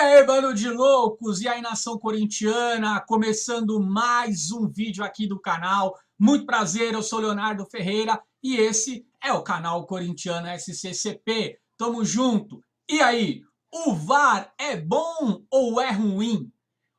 aí, bando de loucos! E aí, nação corintiana, começando mais um vídeo aqui do canal. Muito prazer, eu sou Leonardo Ferreira e esse é o canal Corintiano SCCP. Tamo junto! E aí, o VAR é bom ou é ruim?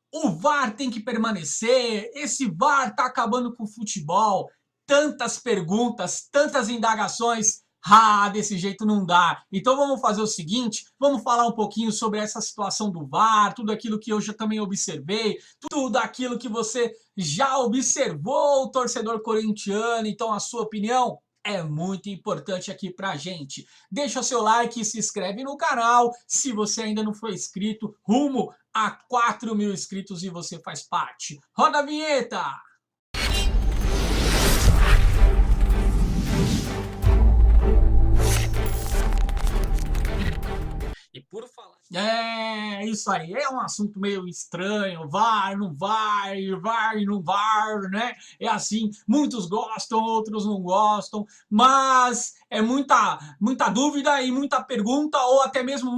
O VAR tem que permanecer? Esse VAR tá acabando com o futebol? Tantas perguntas, tantas indagações. Ah, desse jeito não dá. Então vamos fazer o seguinte, vamos falar um pouquinho sobre essa situação do VAR, tudo aquilo que eu já também observei, tudo aquilo que você já observou, torcedor corintiano. Então a sua opinião é muito importante aqui pra gente. Deixa seu like e se inscreve no canal se você ainda não foi inscrito, rumo a 4.000 inscritos e você faz parte. Roda a vinheta! E por falar... É, isso aí, é um assunto meio estranho, vai, não vai, vai, não vai, né? É assim, muitos gostam, outros não gostam, mas é muita dúvida e muita pergunta, ou até mesmo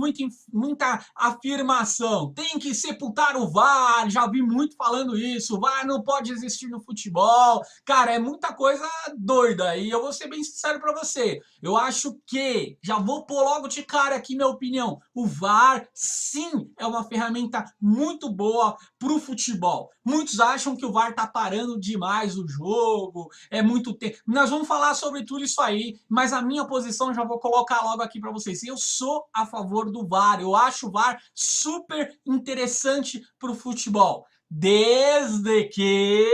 muita afirmação. Tem que sepultar o VAR, já vi muito falando isso, o VAR não pode existir no futebol. Cara, é muita coisa doida, e eu vou ser bem sincero pra você. Eu acho que, já vou pôr logo de cara aqui minha opinião, o VAR, sim, é uma ferramenta muito boa para o futebol. Muitos acham que o VAR está parando demais o jogo, é muito tempo. Nós vamos falar sobre tudo isso aí, mas a minha posição já vou colocar logo aqui para vocês. Eu sou a favor do VAR, eu acho o VAR super interessante para o futebol, desde que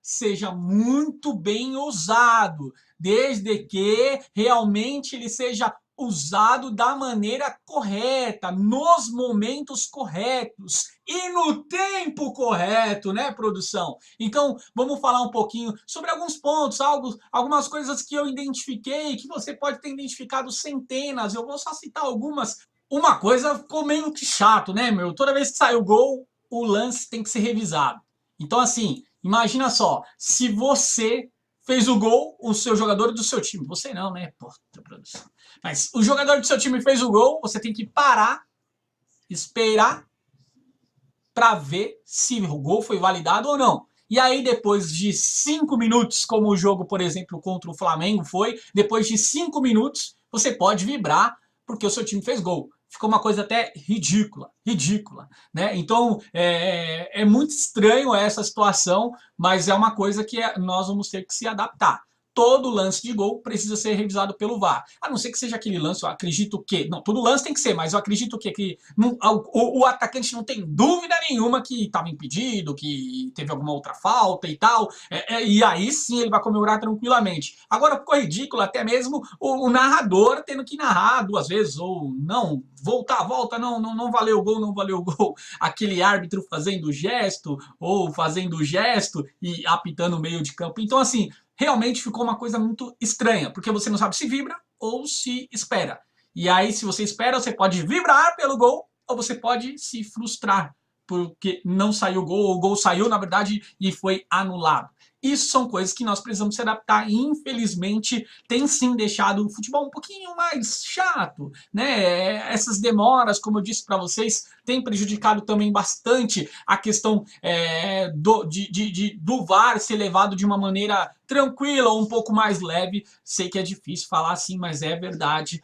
seja muito bem usado, desde que realmente ele seja usado da maneira correta, nos momentos corretos e no tempo correto, né, produção? Então, vamos falar um pouquinho sobre alguns pontos, algumas coisas que eu identifiquei, que você pode ter identificado centenas, eu vou só citar algumas. Uma coisa ficou meio que chato, né, meu? Toda vez que sai o gol, o lance tem que ser revisado. Então, assim, imagina só, se você fez o gol, o seu jogador do seu time, você não, né? Puta produção. Mas o jogador do seu time fez o gol, você tem que parar, esperar para ver se o gol foi validado ou não. E aí, depois de 5 minutos, como o jogo, por exemplo, contra o Flamengo foi, depois de 5 minutos, você pode vibrar porque o seu time fez gol. Ficou uma coisa até ridícula, né? Então, é muito estranho essa situação, mas é uma coisa que nós vamos ter que se adaptar. Todo lance de gol precisa ser revisado pelo VAR. A não ser que seja aquele lance, eu acredito que... Não, todo lance tem que ser, mas eu acredito que o atacante não tem dúvida nenhuma que estava impedido, que teve alguma outra falta e tal. E aí sim ele vai comemorar tranquilamente. Agora ficou ridículo até mesmo o narrador tendo que narrar 2 vezes, ou não, volta, não valeu o gol, não valeu o gol. Aquele árbitro fazendo gesto, ou fazendo gesto e apitando no meio de campo. Então, assim, realmente ficou uma coisa muito estranha, porque você não sabe se vibra ou se espera. E aí, se você espera, você pode vibrar pelo gol ou você pode se frustrar porque não saiu o gol saiu, na verdade, e foi anulado. Isso são coisas que nós precisamos se adaptar e, infelizmente, tem sim deixado o futebol um pouquinho mais chato, né? Essas demoras, como eu disse para vocês, tem prejudicado também bastante a questão do VAR ser levado de uma maneira tranquila ou um pouco mais leve. Sei que é difícil falar assim, mas é verdade.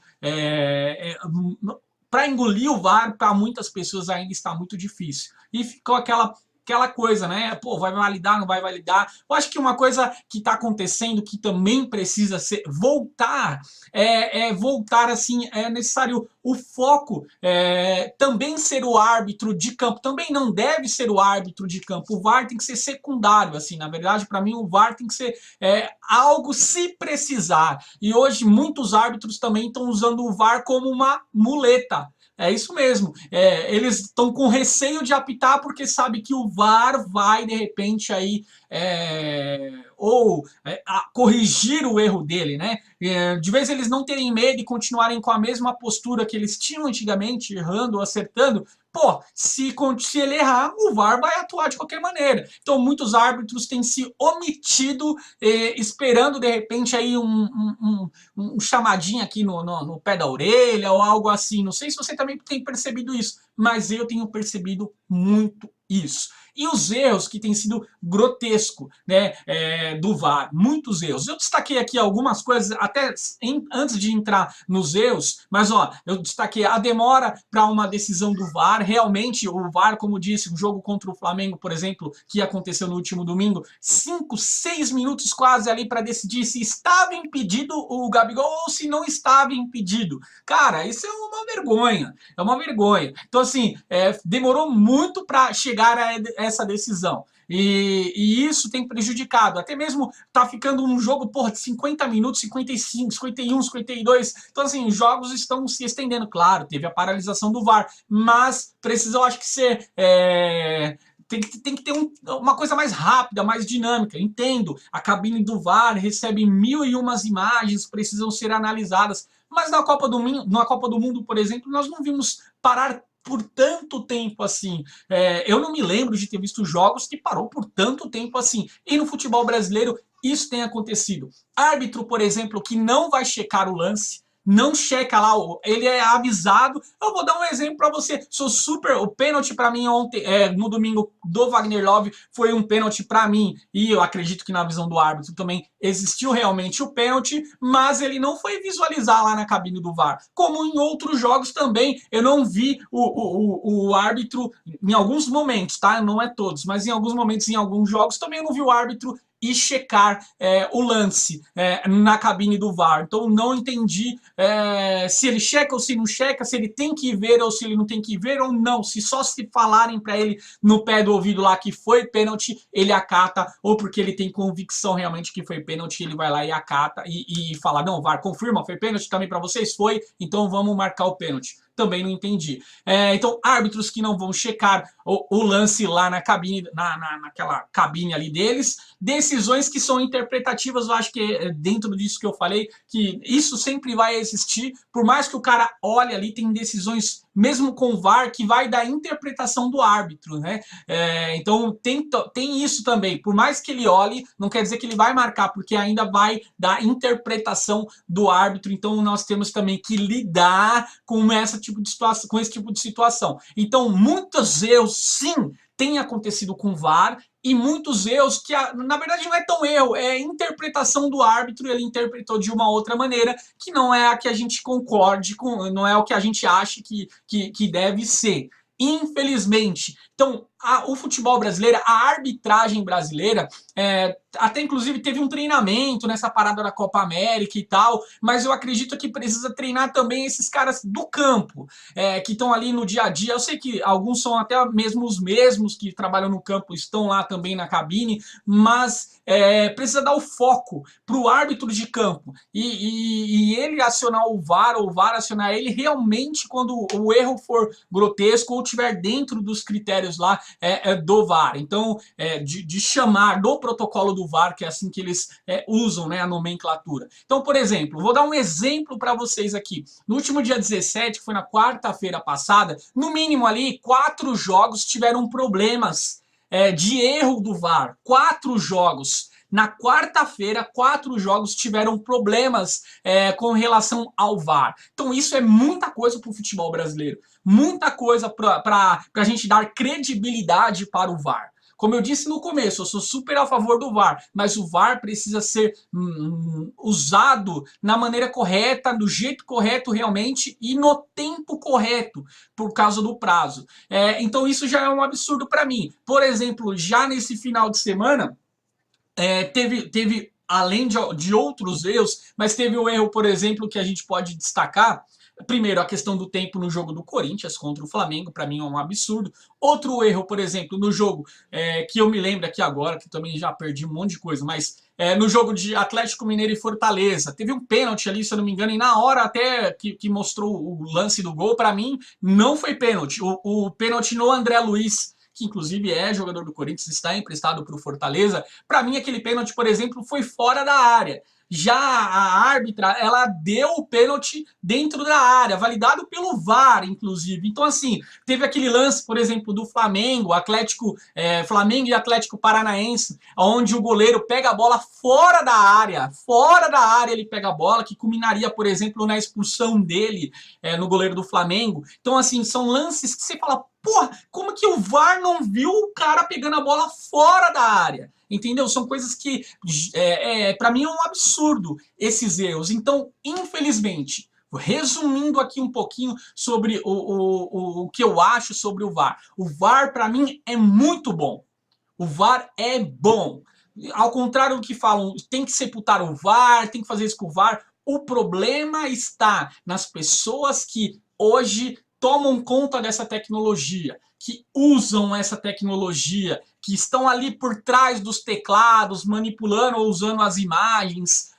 Para engolir o VAR, para muitas pessoas ainda está muito difícil. E ficou aquela coisa, né? Pô, vai validar, não vai validar? Eu acho que uma coisa que está acontecendo, que também precisa voltar, voltar assim, é necessário o foco também ser o árbitro de campo. Também não deve ser o árbitro de campo. O VAR tem que ser secundário, assim. Na verdade, para mim, o VAR tem que ser algo se precisar. E hoje, muitos árbitros também estão usando o VAR como uma muleta. É isso mesmo. Eles estão com receio de apitar porque sabe que o VAR vai, de repente, aí corrigir o erro dele, né? De vez eles não terem medo e continuarem com a mesma postura que eles tinham antigamente, errando ou acertando, pô, se ele errar, o VAR vai atuar de qualquer maneira. Então muitos árbitros têm se omitido, esperando de repente aí um chamadinho aqui no pé da orelha ou algo assim. Não sei se você também tem percebido isso, mas eu tenho percebido muito isso. E os erros que têm sido grotesco, né, do VAR, muitos erros. Eu destaquei aqui algumas coisas, até antes de entrar nos erros, mas ó, eu destaquei a demora para uma decisão do VAR. Realmente, o VAR, como disse, o jogo contra o Flamengo, por exemplo, que aconteceu no último domingo, 5, 6 minutos quase ali para decidir se estava impedido o Gabigol ou se não estava impedido. Cara, isso é uma vergonha. É uma vergonha. Então, assim, demorou muito para chegar a essa decisão. E isso tem prejudicado. Até mesmo tá ficando um jogo, porra, de 50 minutos, 55, 51, 52. Então, assim, os jogos estão se estendendo. Claro, teve a paralisação do VAR, mas precisa, eu acho que ser. Tem que ter uma coisa mais rápida, mais dinâmica. Entendo, a cabine do VAR recebe 1001 imagens, precisam ser analisadas. Mas na Copa do Mundo, por exemplo, nós não vimos parar por tanto tempo assim. Eu não me lembro de ter visto jogos que parou por tanto tempo assim. E no futebol brasileiro isso tem acontecido. Árbitro, por exemplo, que não vai checar o lance, não checa lá, ele é avisado. Eu vou dar um exemplo para você. Sou super. O pênalti para mim ontem, no domingo, do Wagner Love, foi um pênalti para mim. E eu acredito que na visão do árbitro também existiu realmente o pênalti, mas ele não foi visualizar lá na cabine do VAR. Como em outros jogos também, eu não vi o árbitro em alguns momentos, tá? Não é todos, mas em alguns momentos, em alguns jogos, também eu não vi o árbitro e checar o lance na cabine do VAR. Então não entendi se ele checa ou se não checa, se ele tem que ver ou se ele não tem que ver ou não. Se só se falarem para ele no pé do ouvido lá que foi pênalti, ele acata, ou porque ele tem convicção realmente que foi pênalti, ele vai lá e acata e fala, não, VAR, confirma, foi pênalti também para vocês? Foi, então vamos marcar o pênalti. Também não entendi. Então, árbitros que não vão checar o lance lá na cabine, naquela cabine ali deles. Decisões que são interpretativas, eu acho que dentro disso que eu falei, que isso sempre vai existir. Por mais que o cara olhe ali, tem decisões, mesmo com o VAR, que vai da interpretação do árbitro, né? Então, tem isso também. Por mais que ele olhe, não quer dizer que ele vai marcar, porque ainda vai da interpretação do árbitro. Então, nós temos também que lidar com essa tipo de situação, com esse tipo de situação. Então, muitos erros, sim, têm acontecido com o VAR e muitos erros que, na verdade, não é tão erro, é interpretação do árbitro, ele interpretou de uma outra maneira que não é a que a gente concorde com, não é o que a gente acha que deve ser. Infelizmente. Então, o futebol brasileiro, a arbitragem brasileira, até inclusive teve um treinamento nessa parada da Copa América e tal, mas eu acredito que precisa treinar também esses caras do campo, que estão ali no dia a dia. Eu sei que alguns são até mesmo os mesmos que trabalham no campo, estão lá também na cabine, mas precisa dar o foco para o árbitro de campo e ele acionar o VAR, ou o VAR acionar ele realmente quando o erro for grotesco ou tiver dentro dos critérios lá do VAR. Então, de chamar do protocolo do VAR, que é assim que eles usam, né, a nomenclatura. Então, por exemplo, vou dar um exemplo para vocês aqui. No último dia 17, que foi na quarta-feira passada, no mínimo ali, 4 jogos tiveram problemas de erro do VAR. 4 jogos. Na quarta-feira, 4 jogos tiveram problemas com relação ao VAR. Então isso é muita coisa para o futebol brasileiro. Muita coisa para a gente dar credibilidade para o VAR. Como eu disse no começo, eu sou super a favor do VAR, mas o VAR precisa ser usado na maneira correta, do jeito correto realmente e no tempo correto, por causa do prazo. Então isso já é um absurdo para mim. Por exemplo, já nesse final de semana, teve além de outros erros, mas teve um erro, por exemplo, que a gente pode destacar. Primeiro, a questão do tempo no jogo do Corinthians contra o Flamengo, para mim é um absurdo. Outro erro, por exemplo, no jogo que eu me lembro aqui agora, que também já perdi um monte de coisa, mas no jogo de Atlético Mineiro e Fortaleza, teve um pênalti ali, se eu não me engano, e na hora até que mostrou o lance do gol, para mim, não foi pênalti. O pênalti no André Luiz, que inclusive é jogador do Corinthians, está emprestado para o Fortaleza, para mim aquele pênalti, por exemplo, foi fora da área. Já a árbitra, ela deu o pênalti dentro da área, validado pelo VAR, inclusive. Então, assim, teve aquele lance, por exemplo, do Flamengo, Flamengo e Atlético Paranaense, onde o goleiro pega a bola fora da área ele pega a bola, que culminaria, por exemplo, na expulsão dele no goleiro do Flamengo. Então, assim, são lances que você fala, porra, como que o VAR não viu o cara pegando a bola fora da área? Entendeu? São coisas que, para mim, é um absurdo esses erros. Então, infelizmente, resumindo aqui um pouquinho sobre o que eu acho sobre o VAR. O VAR, para mim, é muito bom. O VAR é bom. Ao contrário do que falam, tem que sepultar o VAR, tem que fazer isso com o VAR. O problema está nas pessoas que hoje tomam conta dessa tecnologia, que usam essa tecnologia, que estão ali por trás dos teclados, manipulando ou usando as imagens,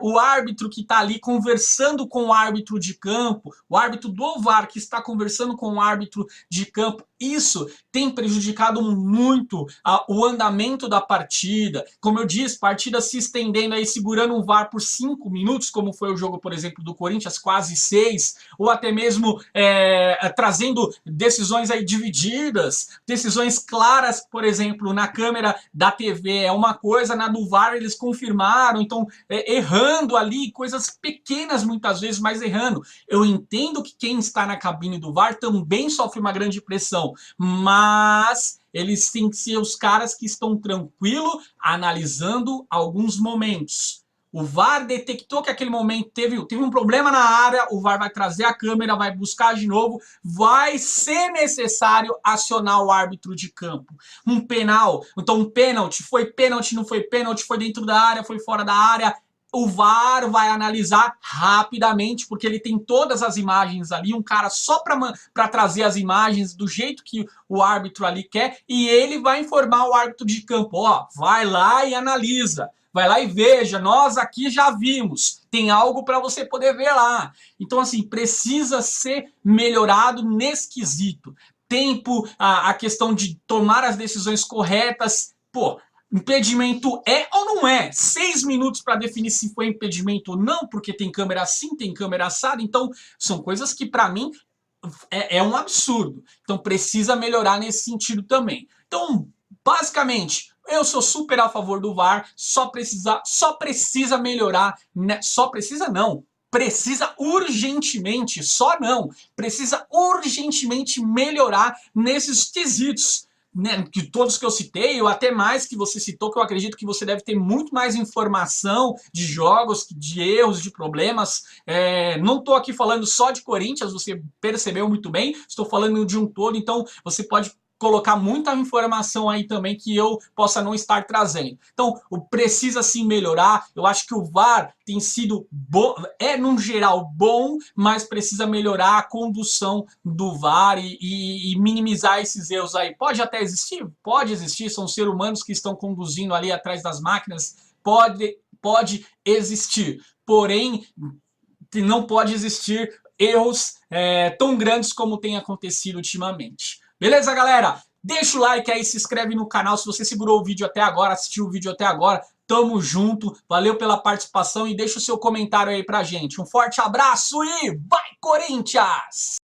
o árbitro que está ali conversando com o árbitro de campo, o árbitro do VAR que está conversando com o árbitro de campo. Isso tem prejudicado muito o andamento da partida. Como eu disse, partida se estendendo aí, segurando um VAR por 5 minutos, como foi o jogo, por exemplo, do Corinthians, quase 6, ou até mesmo trazendo decisões aí divididas, decisões claras, por exemplo, na câmera da TV é uma coisa, na do VAR eles confirmaram, então errando ali, coisas pequenas muitas vezes, mas errando. Eu entendo que quem está na cabine do VAR também sofre uma grande pressão, mas eles têm que ser os caras que estão tranquilos analisando alguns momentos. O VAR detectou que aquele momento teve um problema na área, o VAR vai trazer a câmera, vai buscar de novo, vai ser necessário acionar o árbitro de campo. Um penal, então um pênalti, foi pênalti, não foi pênalti, foi dentro da área, foi fora da área, o VAR vai analisar rapidamente, porque ele tem todas as imagens ali, um cara só para trazer as imagens do jeito que o árbitro ali quer, e ele vai informar o árbitro de campo, ó, vai lá e analisa. Vai lá e veja, nós aqui já vimos, tem algo para você poder ver lá. Então, assim, precisa ser melhorado nesse quesito. Tempo, a questão de tomar as decisões corretas, pô, impedimento é ou não é? 6 minutos para definir se foi impedimento ou não, porque tem câmera assim, tem câmera assada, então são coisas que para mim é um absurdo. Então precisa melhorar nesse sentido também. Então, basicamente, eu sou super a favor do VAR, só precisa melhorar, né? Só precisa não. Precisa urgentemente, só não, precisa urgentemente melhorar nesses quesitos. Né, que todos que eu citei, ou até mais que você citou, que eu acredito que você deve ter muito mais informação de jogos, de erros, de problemas. Não estou aqui falando só de Corinthians, você percebeu muito bem, estou falando de um todo, então você pode colocar muita informação aí também que eu possa não estar trazendo. Então, precisa sim melhorar. Eu acho que o VAR tem sido num geral bom, mas precisa melhorar a condução do VAR e minimizar esses erros aí. Pode até existir? Pode existir, são seres humanos que estão conduzindo ali atrás das máquinas, pode existir. Porém, não pode existir erros tão grandes como tem acontecido ultimamente. Beleza, galera? Deixa o like aí, se inscreve no canal se você segurou o vídeo até agora, assistiu o vídeo até agora. Tamo junto, valeu pela participação e deixa o seu comentário aí pra gente. Um forte abraço e vai, Corinthians!